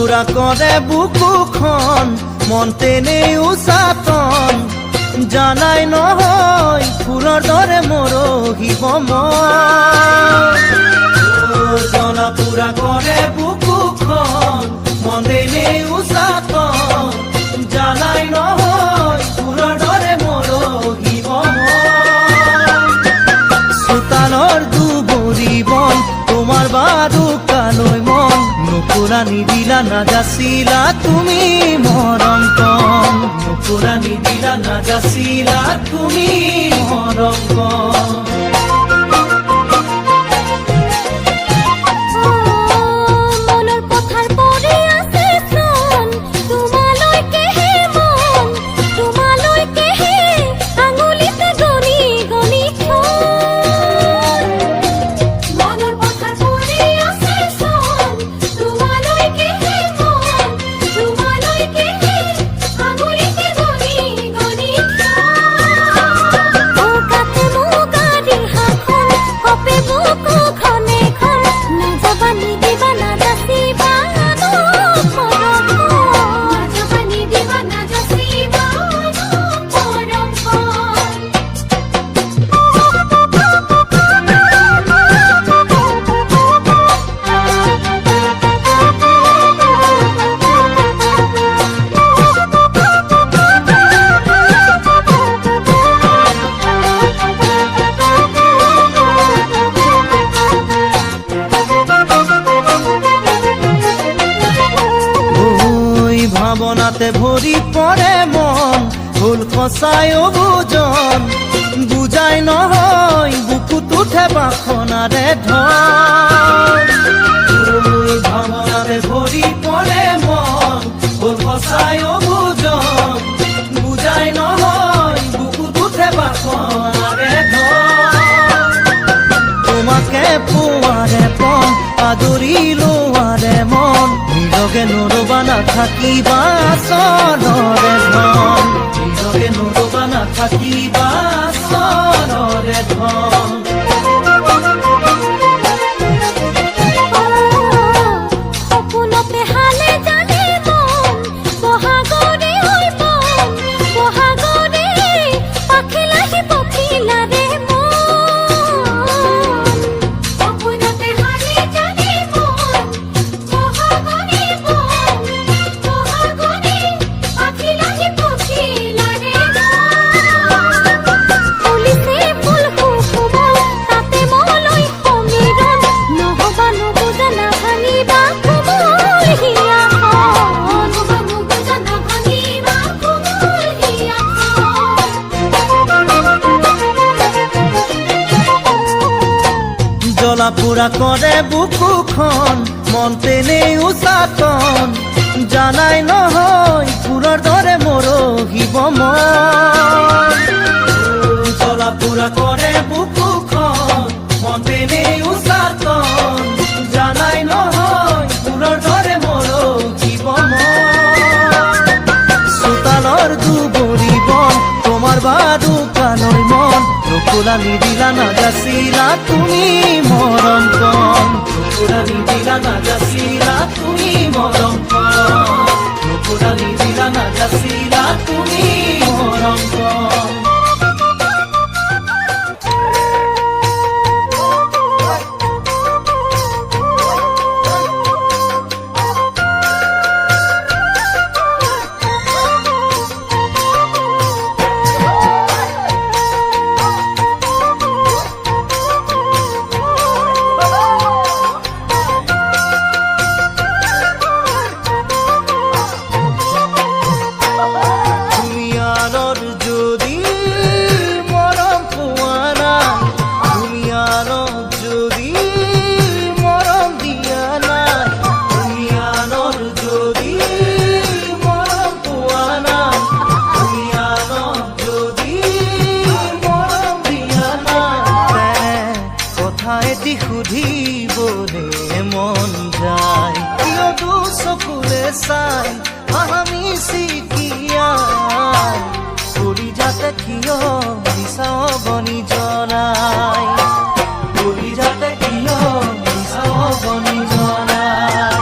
পুৰা কৰে বুকুখন মন তেনেই উচাতন জানাই নহয় ফুলৰ দৰে মৰহিব মন জ্বলা পুৰা কৰে বুকুখন মন তেনেই উচাতন জানাই নহয় ফুলৰ দৰে মৰহিব মন চোতালৰ দুবৰি বন তোমাৰ বাৰুকালৈ মন নুপুৰা নিদিলা নাযাচিলা তুমি মৰম কম নুপুৰা নিদিলা নাযাচিলা তুমি মৰম কম ভাৱনাতে ভৰি পৰে মন ভুল সঁচাই অবুজন বুজাই নহয় বুকুত উঠে বাসনাৰে ধন ভাৱনাতে ভৰি পৰে মন ভুল সঁচাই অবুজন বুজাই নহয় বুকুত উঠে বাসনাৰে ধন তোমাকে পোৱাৰে পন আদৰি লোৱাৰে মন নিজকে নৰবা নাথাকিবা চৰৰে ধন নিজকে নৰবা নাথাকিবা চৰৰে ধন জ্বলা পুৰা কৰে বুকুখন মন তেনেই উচাতন জানাই নহয় ফুলৰ দৰে মৰহিব মন জ্বলা পুৰা কৰে বুকুখন মন তেনেই উচাতন জানাই নহয় ফুলৰ দৰে মৰহিব মন চোতালৰ দুবৰি বন তোমাৰ বাৰুকালৈ মন নুপুৰা নিদিলা নাযাচিলা তুমি মৰম কম নুপুৰা নিদিলা নাযাচিলা তুমি মৰম কম নুপুৰা নিদিলা নাযাচিলা তুমি মৰম কম সুধিবলে মন যায় কিয় দু চকুৰে চাই আমি চিকিয়াই কৰি যাতে কিয় বিচাও বনি জনাই কৰি যাতে কিয় বিচাও বনি জনাই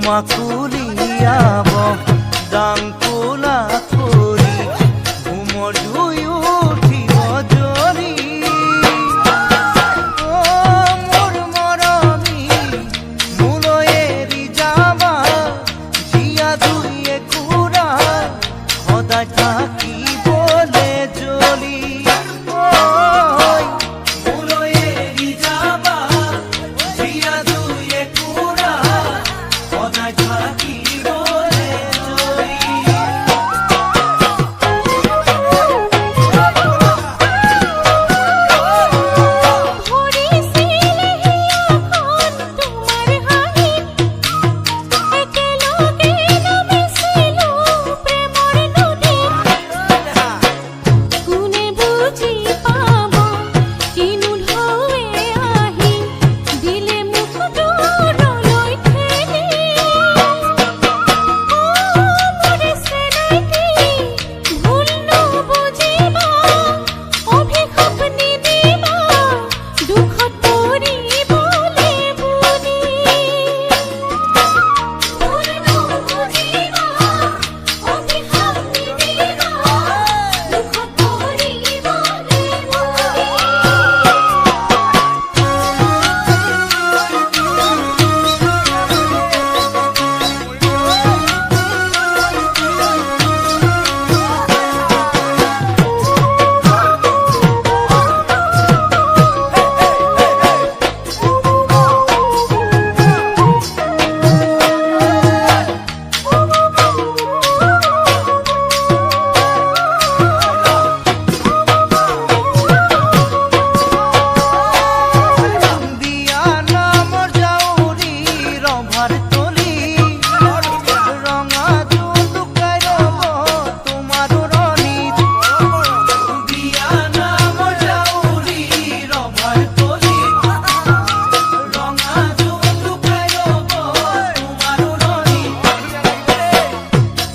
মাকুলিয়াব ডাংকোলা কৰি ঘুমৰ ধুই উঠিব জৰি মোৰ মৰমী মোলৈ এৰি যাবা জীয়া জুইয়ে কুৰা সদায় থাকিবলে জ্বলি মোলৈ এৰি যাবা জীয়া জুইয়ে কুৰা সদায় থাকিবলে জ্বলি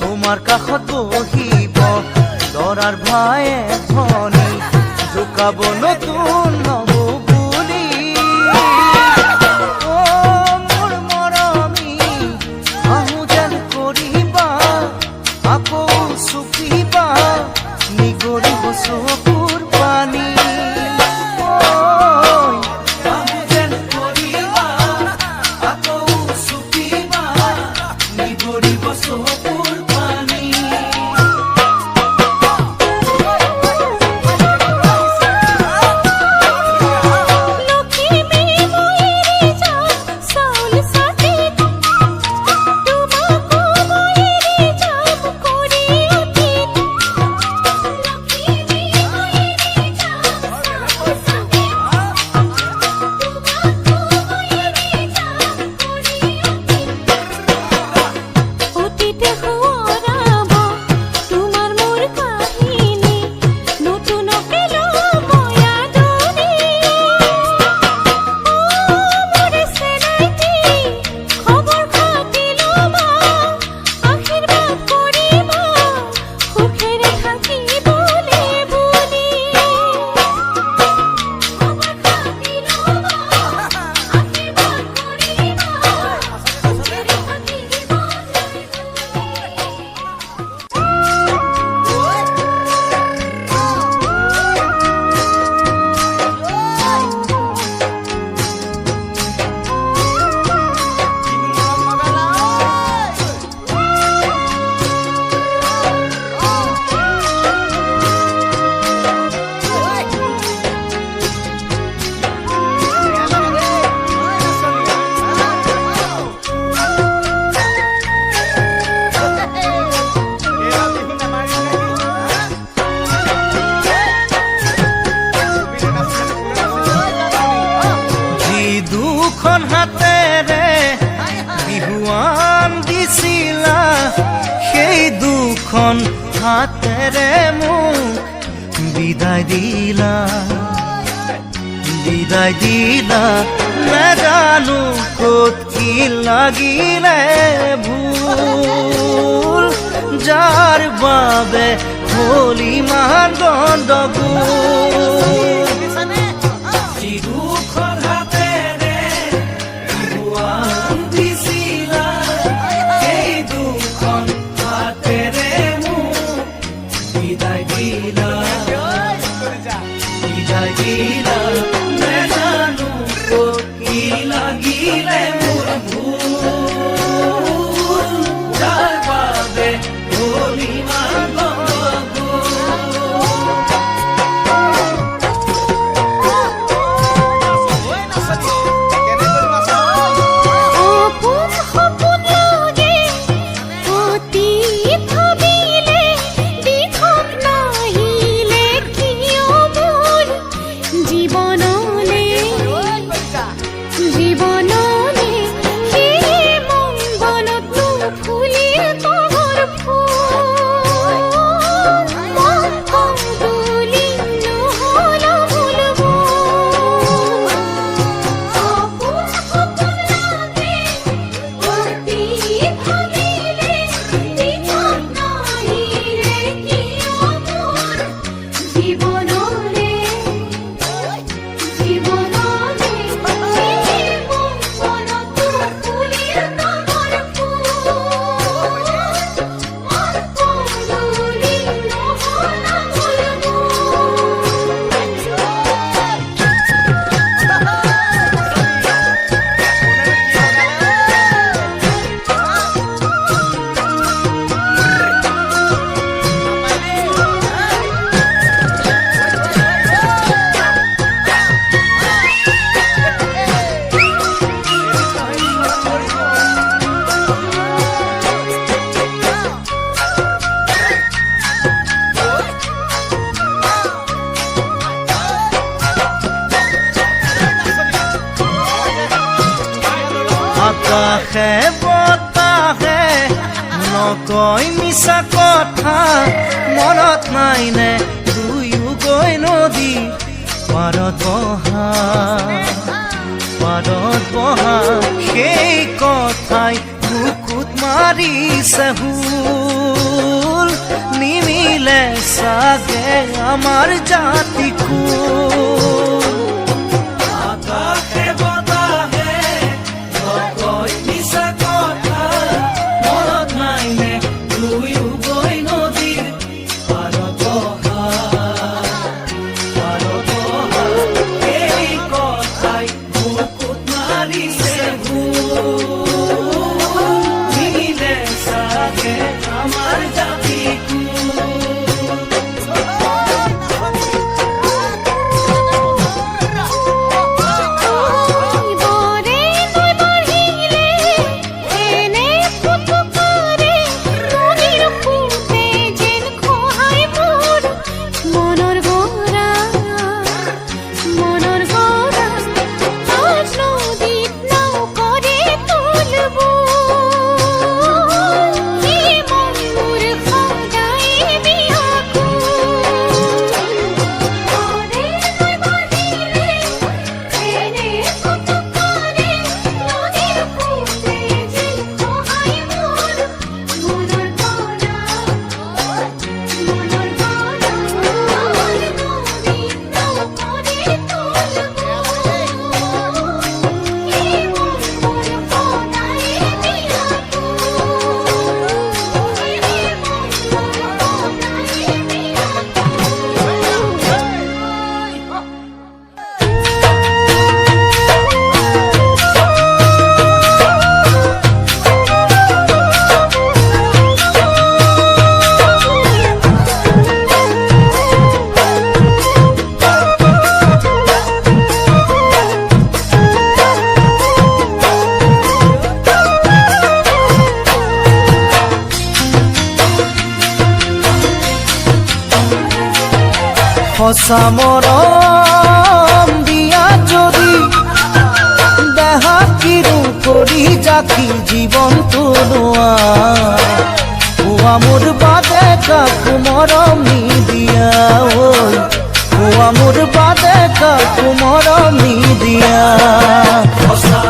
তোমাৰ কাষত বহিব লৰাৰ ভায়ে ধনী জোকাব নতুন নব বুলি মোৰ মৰমী আহো যেন কৰিবা আকৌ চুপিবা নিগৰিব চকুৰ পানী আহো যেন কৰিবা আকৌ চুপিবা নিগৰিব চকুৰ দুখন হাতেৰে বিহুৱান দিছিলা সেই দুখন হাতেৰে মোক বিদায় দিলা নাজানো ক'ত কি লাগিলে ভুল যাৰ বাবে হ'ল ইমান গণ্ডগোল দুখন হাতেৰে বিহুৱান দিছিলা বতাহে নকয় মিছা কথা মনত নাইনে দুয়ো গৈ নদী পাৰত বহা সেই কথাই বুকুত মাৰিছে হুল নিমিলে চাগে আমাৰ জাতিকুল সঁচা মৰম দিয়া যদি দেহা কিৰো কৰি যাকি জীৱনটো লোৱা কোৱা মোৰ বাদে কাকো মৰম নিদিয়া ঐ কোৱা মোৰ বাদে কাকো মৰম নিদিয়া সঁচা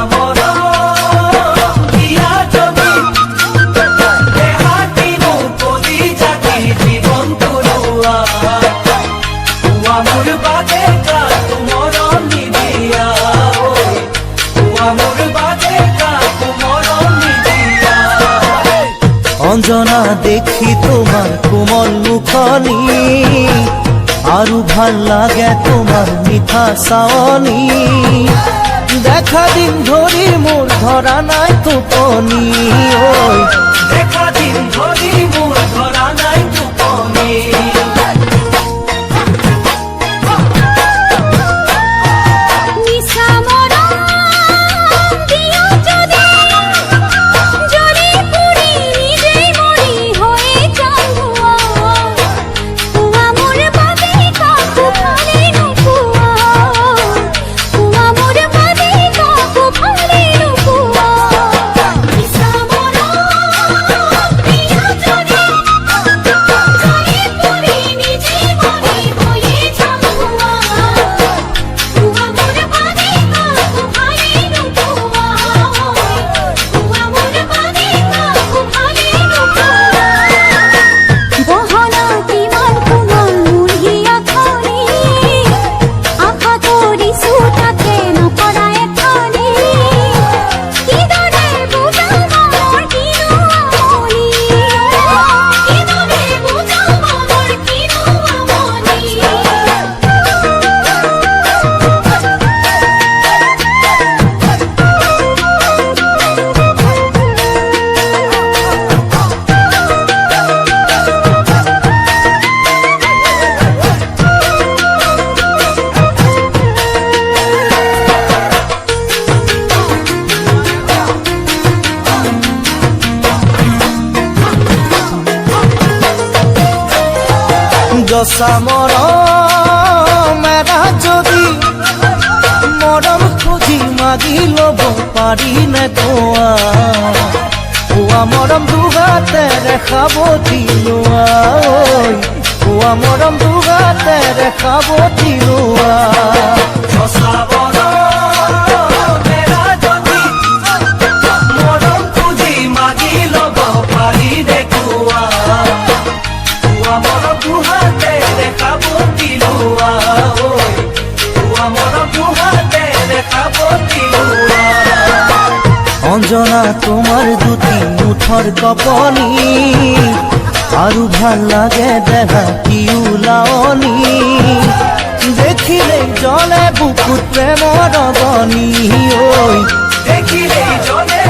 অঞ্জনা দেখি তোমাৰ কোমল মুখনি আৰু ভাল লাগে তোমাৰ মিঠা চাৱনি দেখা দিন ধৰি মোৰ ধৰা নাই টোপনি ঐ দেখা দিন ধৰি মোৰ ধৰা নাই টোপনি যচা মৰম এৰা যদি মৰম খুজি মাগি ল'ব পাৰি নে কোৱা মৰম দুগাতেৰে খাব তিলোৱা কোৱা মৰম দুগাতেৰে খাব তিলোৱা অঞ্জনা তোমাৰ দুটি মুঠৰ কপনি আৰু ভাল লাগে দেহা কি ওলাৱনি দেখিলেই জ্বলে বুকুত প্ৰেমৰ অগনি ঐ দেখিলেই জ্বলে